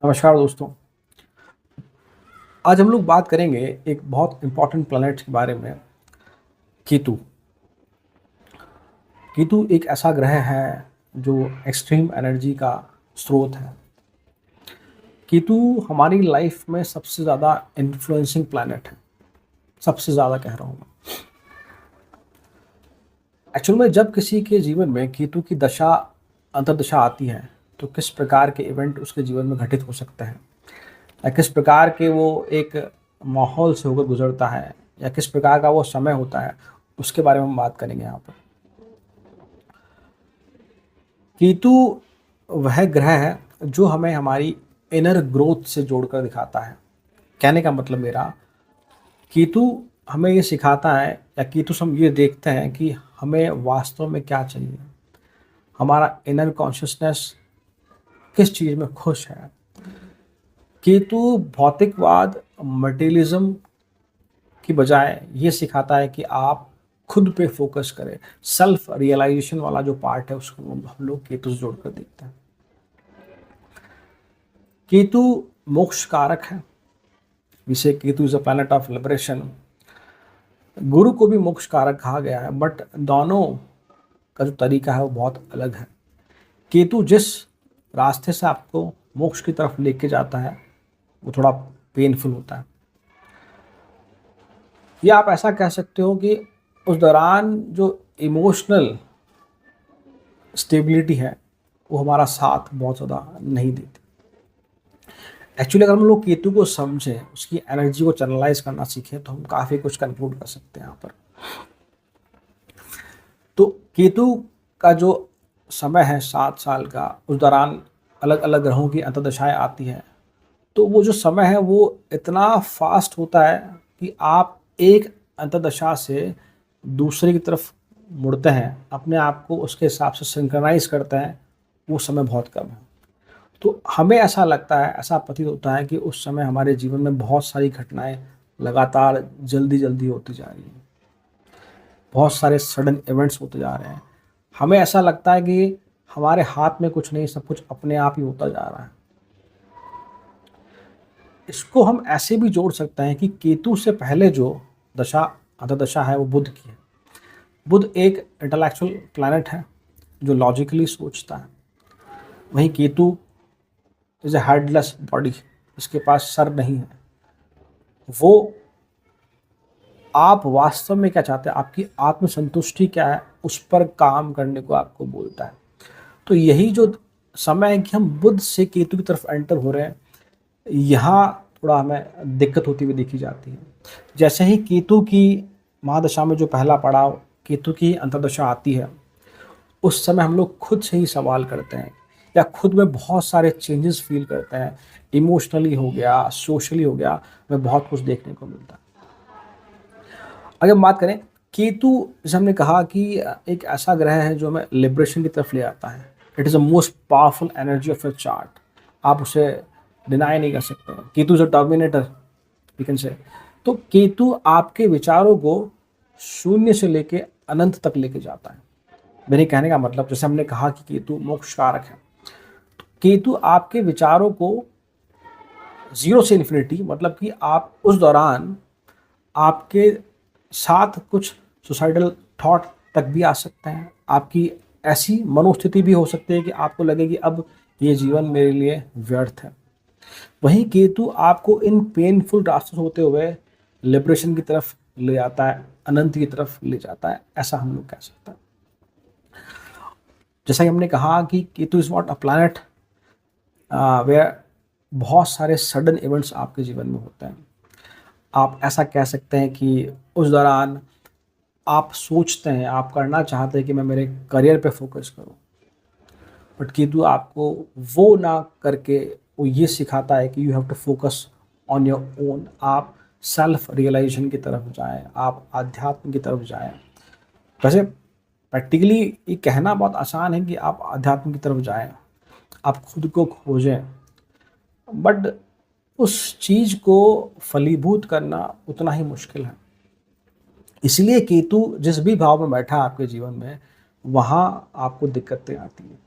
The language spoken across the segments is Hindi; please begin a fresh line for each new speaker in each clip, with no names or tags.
नमस्कार दोस्तों। आज हम लोग बात करेंगे एक बहुत इम्पोर्टेंट प्लैनेट के बारे में। केतु। केतु एक ऐसा ग्रह है जो एक्सट्रीम एनर्जी का स्रोत है। केतु हमारी लाइफ में सबसे ज़्यादा इन्फ्लुएंसिंग प्लैनेट है। सबसे ज़्यादा कह रहा हूँ मैं। एक्चुअल में जब किसी के जीवन में केतु की दशा अंतर्दशा आती है तो किस प्रकार के इवेंट उसके जीवन में घटित हो सकते हैं, या किस प्रकार के वो एक माहौल से होकर गुजरता है, या किस प्रकार का वो समय होता है, उसके बारे में हम बात करेंगे यहाँ पर। केतु वह ग्रह है जो हमें हमारी इनर ग्रोथ से जोड़कर दिखाता है। कहने का मतलब मेरा, केतु हमें ये सिखाता है, या केतु से हम ये देखते हैं कि हमें वास्तव में क्या चाहिए। हमारा इनर कॉन्शियसनेस किस चीज़ में खुश है। केतु भौतिकवाद, मटेरियलिज्म की बजाय ये सिखाता है कि आप खुद पे फोकस करें। सेल्फ रियलाइजेशन वाला जो पार्ट है उसको हम लोग केतु से जोड़कर देखते हैं। केतु मोक्ष कारक है। विषय Ketu is a planet of liberation. गुरु को भी मोक्ष कारक कहा गया है, बट दोनों का जो तरीका है वो बहुत अलग है। केतु जिस रास्ते से आपको मोक्ष की तरफ लेके जाता है वो थोड़ा पेनफुल होता है, या आप ऐसा कह सकते हो कि उस दौरान जो इमोशनल स्टेबिलिटी है वो हमारा साथ बहुत ज़्यादा नहीं देती। एक्चुअली अगर हम लोग केतु को समझें, उसकी एनर्जी को चैनलाइज करना सीखें, तो हम काफ़ी कुछ कंक्लूड कर सकते हैं यहाँ पर। तो केतु का जो समय है 7 साल का, उस दौरान अलग अलग ग्रहों की अंतर्दशाएं आती हैं। तो वो जो समय है वो इतना फास्ट होता है कि आप एक अंतर्दशा से दूसरे की तरफ मुड़ते हैं, अपने आप को उसके हिसाब से सिंक्रनाइज करते हैं, वो समय बहुत कम है। तो हमें ऐसा लगता है, ऐसा प्रतीत होता है कि उस समय हमारे जीवन में बहुत सारी घटनाएं लगातार जल्दी जल्दी होती जा रही हैं। बहुत सारे सडन इवेंट्स होते जा रहे हैं। हमें ऐसा लगता है कि हमारे हाथ में कुछ नहीं, सब कुछ अपने आप ही होता जा रहा है। इसको हम ऐसे भी जोड़ सकते हैं कि केतु से पहले जो दशा अंतर्दशा है वो बुध की है। बुध एक इंटेलेक्चुअल प्लैनेट है जो लॉजिकली सोचता है। वहीं Ketu is a headless body, इसके पास सर नहीं है। वो आप वास्तव में क्या चाहते हैं, आपकी आत्मसंतुष्टि क्या है, उस पर काम करने को आपको बोलता है। तो यही जो समय है कि हम बुध से केतु की तरफ एंटर हो रहे हैं, यहाँ थोड़ा हमें दिक्कत होती हुई देखी जाती है। जैसे ही केतु की महादशा में जो पहला पड़ाव केतु की अंतर्दशा आती है, उस समय हम लोग खुद से ही सवाल करते हैं, या खुद में बहुत सारे चेंजेस फील करते हैं। इमोशनली हो गया, सोशली हो गया, हमें बहुत कुछ देखने को मिलता है। अगर हम बात करें केतु, जैसे हमने कहा कि एक ऐसा ग्रह है जो हमें लिबरेशन की तरफ ले आता है। It is the most powerful energy of your chart. आप उसे डिनाई नहीं कर सकते। Ketu is a terminator, we can say. तो केतु आपके विचारों को शून्य से लेके अनंत तक लेके जाता है। मेरे कहने का मतलब, जैसे हमने कहा कि केतु मोक्ष कारक है, तो केतु आपके विचारों को जीरो से इन्फिनिटी, मतलब कि आप उस दौरान आपके साथ कुछ सुसाइडल थॉट तक भी आ सकते हैं। आपकी ऐसी मनोस्थिति भी हो सकती है कि आपको लगे कि अब ये जीवन मेरे लिए व्यर्थ है। वहीं केतु आपको इन पेनफुल रास्तों से होते हुए लिबरेशन की तरफ ले जाता है, अनंत की तरफ ले जाता है, ऐसा हम लोग कह सकते हैं। जैसा कि हमने कहा कि Ketu is not a planet वे बहुत सारे सडन इवेंट्स आपके जीवन में होते हैं। आप ऐसा कह सकते हैं कि उस दौरान आप सोचते हैं, आप करना चाहते हैं कि मैं मेरे करियर पे फोकस करूं, बट केतु आपको वो ना करके वो ये सिखाता है कि you have to focus on your own. आप सेल्फ रियलाइजेशन की तरफ जाएं, आप आध्यात्म की तरफ जाएं। वैसे प्रैक्टिकली ये कहना बहुत आसान है कि आप आध्यात्म की तरफ जाएं, आप खुद को खोजें, बट उस चीज़ को फलीभूत करना उतना ही मुश्किल है। इसलिए केतु जिस भी भाव में बैठा है आपके जीवन में, वहाँ आपको दिक्कतें आती हैं।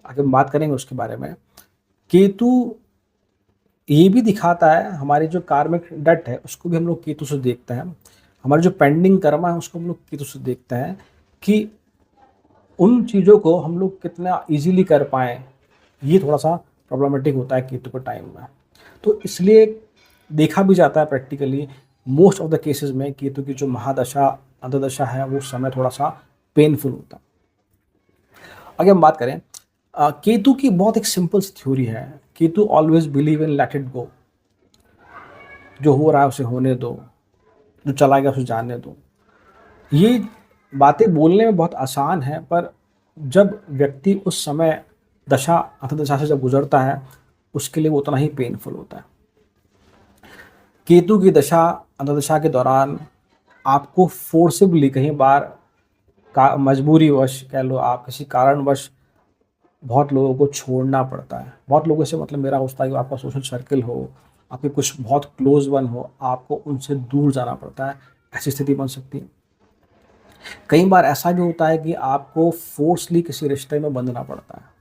आगे हम बात करेंगे उसके बारे में। केतु ये भी दिखाता है, हमारी जो कार्मिक डेट है उसको भी हम लोग केतु से देखते हैं, हमारे जो पेंडिंग कर्मा है उसको हम लोग केतु से देखते हैं कि उन चीज़ों को हम लोग कितना इजीली कर पाएँ, ये थोड़ा-सा प्रॉब्लमेटिक होता है केतु के टाइम में। तो इसलिए देखा भी जाता है practically most of the cases में केतु की जो महादशा, अंतर्दशा है वो समय थोड़ा-सा पेनफुल होता है। आगे हम बात करें केतु की बहुत एक सिंपल सी थ्योरी है, Ketu always believe in let it go, जो हो रहा है उसे होने दो, जो चला गया उसे जाने दो। ये बातें बोलने में बहुत आसान है, पर जब व्यक्ति उस समय दशा अंतर्दशा से जब गुजरता है उसके लिए वो उतना ही पेनफुल होता है। केतु की दशा अंतर्दशा के दौरान आपको फोर्सिबली कई बार का मजबूरीवश कह लो, आप किसी कारणवश बहुत लोगों को छोड़ना पड़ता है। बहुत लोगों से मतलब मेरा होता है कि आपका सोशल सर्कल हो, आपके कुछ बहुत क्लोज वन हो, आपको उनसे दूर जाना पड़ता है, ऐसी स्थिति बन सकती है। कई बार ऐसा भी होता है कि आपको फोर्सली किसी रिश्ते में बंधना पड़ता है।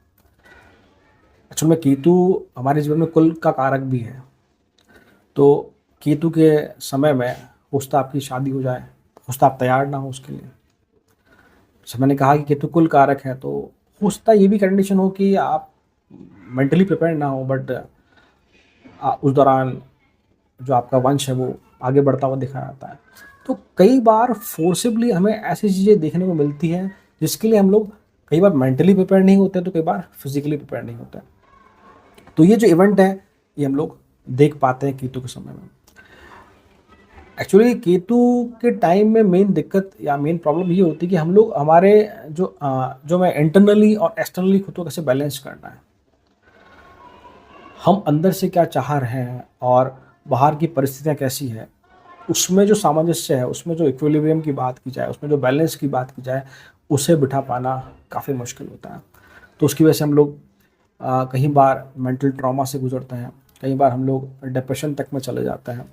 एक्चुअल में केतु हमारे जीवन में कुल का कारक भी है, तो केतु के समय में हो सकता आपकी शादी हो जाए, हो सकता आप तैयार ना हो उसके लिए। जैसे मैंने कहा कि केतु कुल कारक है, तो हो सकता ये भी कंडीशन हो कि आप मेंटली प्रिपेयर ना हो, बट उस दौरान जो आपका वंश है वो आगे बढ़ता हुआ दिखाया जाता है। तो कई बार फोर्सिबली हमें ऐसी चीज़ें देखने को मिलती हैं जिसके लिए हम लोग कई बार मेंटली प्रिपेयर नहीं होते, तो कई बार फिजिकली प्रिपेयर नहीं होते। तो ये जो इवेंट है ये हम लोग देख पाते हैं केतु के समय में। एक्चुअली केतु के टाइम में मेन दिक्कत या मेन प्रॉब्लम ये होती है कि हम लोग हमारे जो मैं इंटरनली और एक्सटर्नली खुद को कैसे बैलेंस करना है, हम अंदर से क्या चाह रहे हैं और बाहर की परिस्थितियाँ कैसी है, उसमें जो सामंजस्य है, उसमें जो इक्विलिब्रियम की बात की जाए, उसमें जो बैलेंस की बात की जाए, उसे बिठा पाना काफ़ी मुश्किल होता है। तो उसकी वजह से हम लोग कई बार मेंटल ट्रॉमा से गुजरते हैं, कई बार हम लोग डिप्रेशन तक में चले जाते हैं।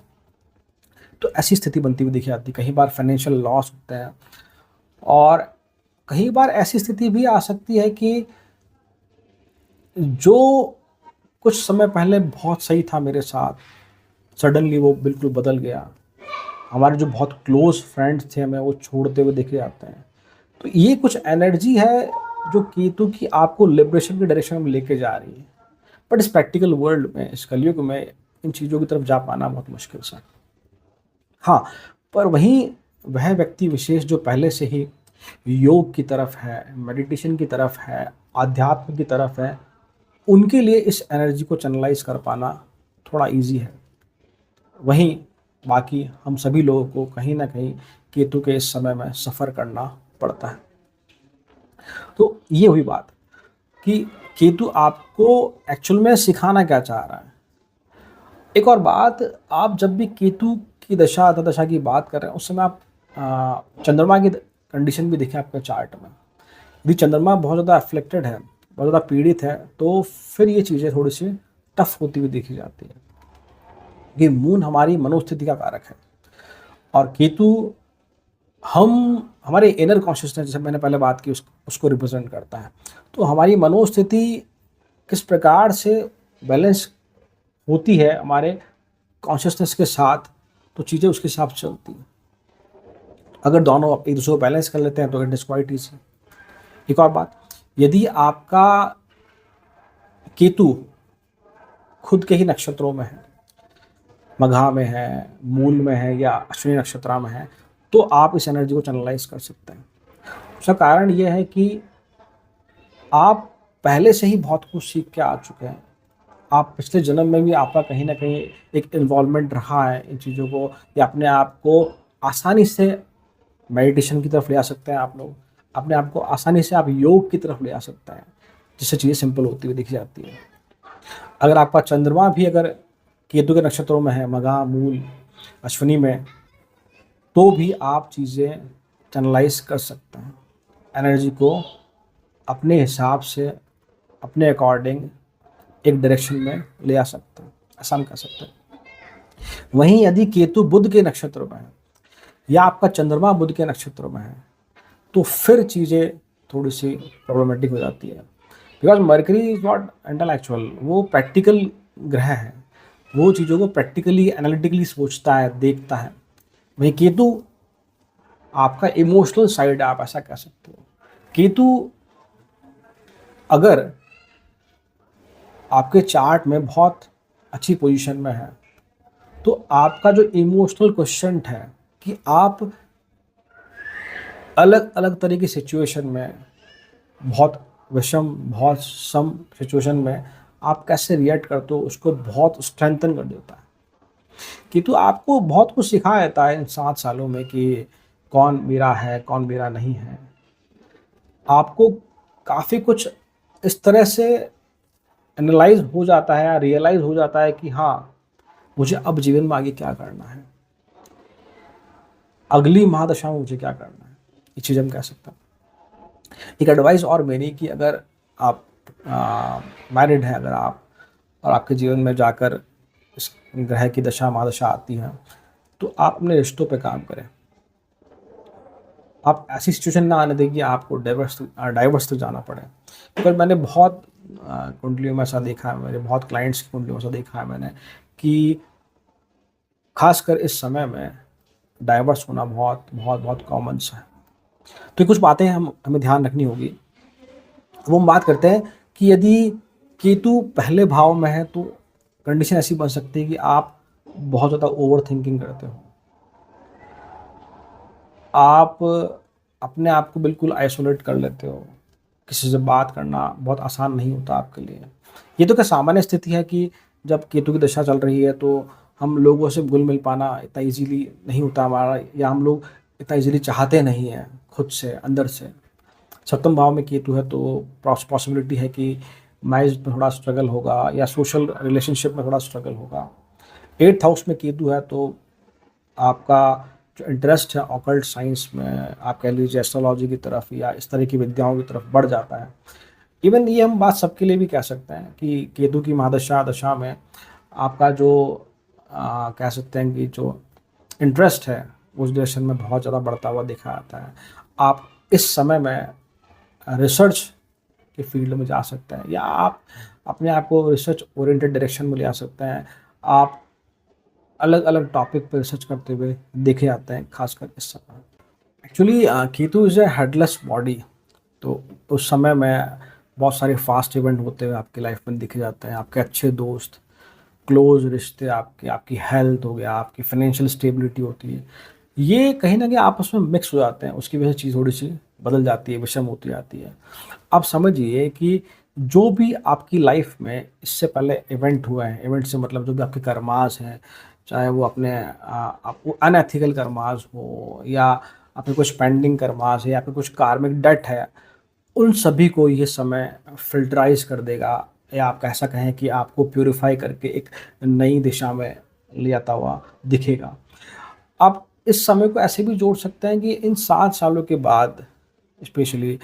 तो ऐसी स्थिति बनती हुई देखी जाती है। कई बार फाइनेंशियल लॉस होते हैं और कई बार ऐसी स्थिति भी आ सकती है कि जो कुछ समय पहले बहुत सही था मेरे साथ, सडनली वो बिल्कुल बदल गया। हमारे जो बहुत क्लोज फ्रेंड्स थे हमें वो छोड़ते हुए देखे जाते हैं। तो ये कुछ एनर्जी है जो केतु की आपको लिबरेशन की डायरेक्शन में लेके जा रही है, बट इस प्रैक्टिकल वर्ल्ड में, इस कलयुग में इन चीज़ों की तरफ जा पाना बहुत मुश्किल सा है। हाँ, पर वहीं वह व्यक्ति विशेष जो पहले से ही योग की तरफ है, मेडिटेशन की तरफ है, आध्यात्म की तरफ है, उनके लिए इस एनर्जी को चैनलाइज कर पाना थोड़ा इजी है। वहीं बाकी हम सभी लोगों को कहीं ना कहीं केतु के इस समय में सफ़र करना पड़ता है। तो ये हुई बात कि केतु आपको एक्चुअल में सिखाना क्या चाह रहा है। एक और बात, आप जब भी केतु की दशा अंतर्दशा की बात कर रहे हैं उस समय आप चंद्रमा की कंडीशन भी देखें आपके चार्ट में। यदि चंद्रमा बहुत ज़्यादा अफ्लिक्टेड है, बहुत ज़्यादा पीड़ित है, तो फिर ये चीज़ें थोड़ी सी टफ होती हुई देखी जाती है। ये मून हमारी मनोस्थिति का कारक है और केतु हमारे इनर कॉन्शियसनेस, जैसे मैंने पहले बात की, उसको रिप्रेजेंट करता है। तो हमारी मनोस्थिति किस प्रकार से बैलेंस होती है हमारे कॉन्शियसनेस के साथ, तो चीज़ें उसके हिसाब से चलती हैं। अगर दोनों एक दूसरे को बैलेंस कर लेते हैं तो इट इज़ क्वाइट ईजी। एक और बात, यदि आपका केतु खुद के ही नक्षत्रों में है, मघा में है, मूल में है या अश्विनी नक्षत्र में है, तो आप इस एनर्जी को चैनलाइज कर सकते हैं। उसका कारण ये है कि आप पहले से ही बहुत कुछ सीख के आ चुके हैं। आप पिछले जन्म में भी आपका कहीं ना कहीं एक इन्वॉल्वमेंट रहा है इन चीज़ों को, या अपने आप को आसानी से मेडिटेशन की तरफ ले आ सकते हैं। आप लोग अपने आप को आसानी से आप योग की तरफ ले आ सकते हैं, जिससे चीज़ें सिंपल होती हुई दिखी जाती है। अगर आपका चंद्रमा भी अगर केतु के नक्षत्रों में है, मघा, मूल, अश्विनी में, तो भी आप चीज़ें चैनलाइज कर सकते हैं, एनर्जी को अपने हिसाब से, अपने अकॉर्डिंग एक डायरेक्शन में ले आ सकते हैं, ऐसा हम कर सकते हैं। वहीं यदि केतु बुध के नक्षत्र में है या आपका चंद्रमा बुध के नक्षत्र में है, तो फिर चीज़ें थोड़ी सी प्रॉब्लमेटिक हो जाती है। Because mercury is not intellectual, वो प्रैक्टिकल ग्रह है, वो चीज़ों को प्रैक्टिकली एनालिटिकली सोचता है, देखता है। वहीं केतु आपका इमोशनल साइड, आप ऐसा कह सकते हो। केतु अगर आपके चार्ट में बहुत अच्छी पोजीशन में है तो आपका जो इमोशनल क्वेश्चन है कि आप अलग अलग तरह की सिचुएशन में, बहुत विषम बहुत सम सिचुएशन में आप कैसे रिएक्ट करते हो, उसको बहुत स्ट्रेंथन कर देता है। कि तो आपको बहुत कुछ सिखा देता है इन 7 सालों में कि कौन मेरा है कौन मेरा नहीं है। आपको काफ़ी कुछ इस तरह से एनालाइज हो जाता है या रियलाइज हो जाता है कि हाँ, मुझे अब जीवन में आगे क्या करना है, अगली महादशा में मुझे क्या करना है, ये चीज़ हम कह सकते हैं। एक एडवाइस और मेरी कि अगर आप मैरिड हैं, अगर आप और आपके जीवन में जाकर इस ग्रह की दशा महादशा आती है तो आप अपने रिश्तों पे काम करें। आप ऐसी सिचुएशन ना आने दें कि आपको डाइवर्स तक जाना पड़े। क्योंकि मैंने बहुत कुंडलियों में ऐसा देखा है, मेरे बहुत क्लाइंट्स की कुंडलियों में ऐसा देखा है मैंने कि खासकर इस समय में डाइवर्स होना बहुत बहुत बहुत कॉमन सा है। तो ये कुछ बातें हमें ध्यान रखनी होगी। वो हम बात करते हैं कि यदि केतु पहले भाव में है तो कंडीशन ऐसी बन सकती है कि आप बहुत ज़्यादा ओवर थिंकिंग करते हो, आप अपने आप को बिल्कुल आइसोलेट कर लेते हो, किसी से बात करना बहुत आसान नहीं होता आपके लिए। ये तो क्या सामान्य स्थिति है कि जब केतु की दशा चल रही है तो हम लोगों से घुल मिल पाना इतना इजीली नहीं होता हमारा, या हम लोग इतना इजीली चाहते नहीं हैं खुद से अंदर से। सप्तम भाव में केतु है तो पॉसिबिलिटी है कि मैरिज में थोड़ा स्ट्रगल होगा या सोशल रिलेशनशिप में थोड़ा स्ट्रगल होगा। 8th हाउस में केतु है तो आपका जो इंटरेस्ट है ऑकल्ट साइंस में, आप कह लीजिए एस्ट्रोलॉजी की तरफ या इस तरह की विद्याओं की तरफ बढ़ जाता है। इवन ये हम बात सबके लिए भी कह सकते हैं कि केतु की महादशा दशा में आपका जो कह सकते हैं कि जो इंटरेस्ट है उस डायरेक्शन में बहुत ज़्यादा बढ़ता हुआ देखा जाता है। आप इस समय में रिसर्च के फील्ड में जा सकते हैं या आप अपने आप को रिसर्च ओरिएंटेड डायरेक्शन में ले आ सकते हैं। आप अलग अलग टॉपिक पर रिसर्च करते हुए देखे जाते हैं खासकर इस समय। Actually Ketu is a headless body, तो उस समय में बहुत सारे फास्ट इवेंट होते हुए आपकी लाइफ में दिखे जाते हैं। आपके अच्छे दोस्त, क्लोज रिश्ते, आपके आपकी हेल्थ हो गया, आपकी फाइनेंशियल स्टेबिलिटी होती है, ये कहीं ना कहीं आपस में मिक्स हो जाते हैं। उसकी वजह से चीज़ थोड़ी सी बदल जाती है, विषम होती जाती है। आप समझिए कि जो भी आपकी लाइफ में इससे पहले इवेंट हुए हैं, इवेंट से मतलब जो भी आपके कर्मास हैं, चाहे वो अपने आपको अनएथिकल कर्मास हो या आपके कुछ पेंडिंग कर्मास है या फिर कुछ कार्मिक डेट है, उन सभी को ये समय फ़िल्टराइज़ कर देगा, या आप ऐसा कहें कि आपको प्यूरिफ़ाई करके एक नई दिशा में ले जाता हुआ दिखेगा। आप इस समय को ऐसे भी जोड़ सकते हैं कि इन 7 सालों के बाद स्पेशली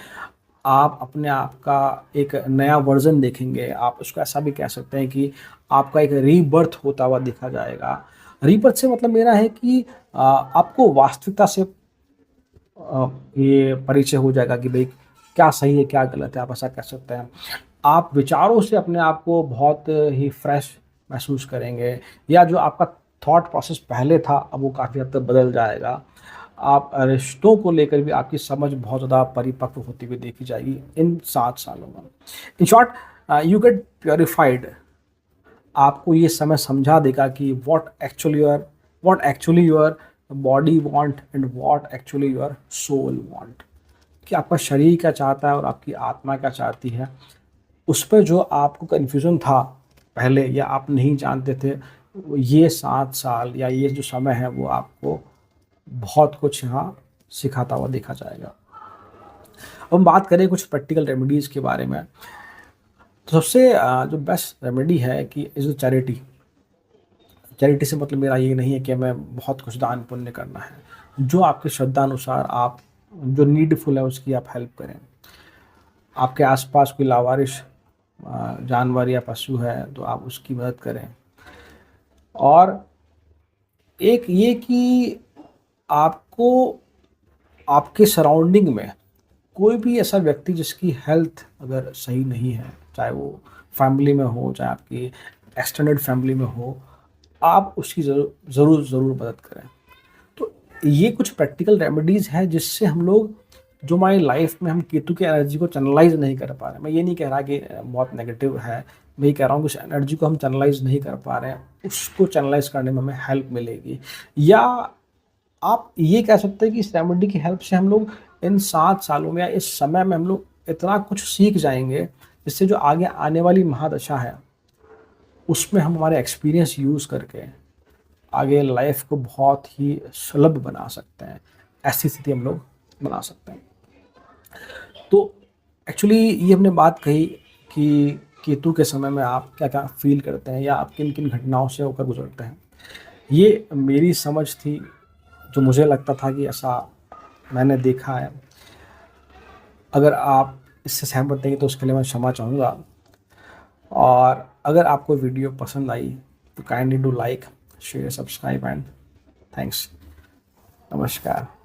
आप अपने आप का एक नया वर्ज़न देखेंगे। आप उसको ऐसा भी कह सकते हैं कि आपका एक रीबर्थ होता हुआ देखा जाएगा। रीबर्थ से मतलब मेरा है कि आपको वास्तविकता से ये परिचय हो जाएगा कि भाई क्या सही है क्या गलत है, आप ऐसा कह सकते हैं। आप विचारों से अपने आप को बहुत ही फ्रेश महसूस करेंगे, या जो आपका थॉट प्रोसेस पहले था अब वो काफ़ी हद तक बदल जाएगा। आप रिश्तों को लेकर भी आपकी समझ बहुत ज़्यादा परिपक्व होती हुई देखी जाएगी इन 7 सालों में। In short, you get purified. आपको ये समय समझा देगा कि what actually your body want and what actually your soul want, कि आपका शरीर क्या चाहता है और आपकी आत्मा क्या चाहती है। उस पर जो आपको कन्फ्यूज़न था पहले या आप नहीं जानते थे, ये 7 साल या ये जो समय है वो आपको बहुत कुछ यहाँ सिखाता हुआ देखा जाएगा। अब हम बात करें कुछ प्रैक्टिकल रेमेडीज़ के बारे में। तो सबसे जो बेस्ट रेमेडी है कि इज़ चैरिटी। चैरिटी से मतलब मेरा ये नहीं है कि हमें बहुत कुछ दान पुण्य करना है। जो आपकी श्रद्धा अनुसार आप जो नीडफुल है उसकी आप हेल्प करें। आपके आसपास कोई लावारिश जानवर या पशु है तो आप उसकी मदद करें। और एक ये कि आपको आपके सराउंडिंग में कोई भी ऐसा व्यक्ति जिसकी हेल्थ अगर सही नहीं है, चाहे वो फैमिली में हो, चाहे आपकी एक्सटेंडेड फैमिली में हो, आप उसकी ज़रूर मदद करें। तो ये कुछ प्रैक्टिकल रेमेडीज़ हैं जिससे हम लोग जो हमारी लाइफ में हम केतु की एनर्जी को चैनलाइज़ नहीं कर पा रहे हैं। मैं ये नहीं कह रहा कि बहुत नेगेटिव है, मैं ये कह रहा हूँ कि उस एनर्जी को हम चैनलाइज़ नहीं कर पा रहे हैं, उसको चैनलाइज़ करने में हमें हेल्प मिलेगी। या आप ये कह सकते हैं कि इस रेमेडी की हेल्प से हम लोग इन 7 सालों में या इस समय में हम लोग इतना कुछ सीख जाएँगे, जिससे जो आगे आने वाली महादशा है, उसमें हम हमारे एक्सपीरियंस यूज़ करके आगे लाइफ को बहुत ही सुलभ बना सकते हैं। ऐसी स्थिति हम लोग बना सकते हैं। तो एक्चुअली ये हमने बात कही कि केतु के समय में आप क्या-क्या फ़ील करते हैं या आप किन-किन घटनाओं से होकर गुज़रते हैं। ये मेरी समझ थी, जो मुझे लगता था कि ऐसा मैंने देखा है। अगर आप इससे सहमत नहीं तो उसके लिए मैं क्षमा चाहूँगा। और अगर आपको वीडियो पसंद आई तो kindly do like, share, subscribe and thanks. नमस्कार।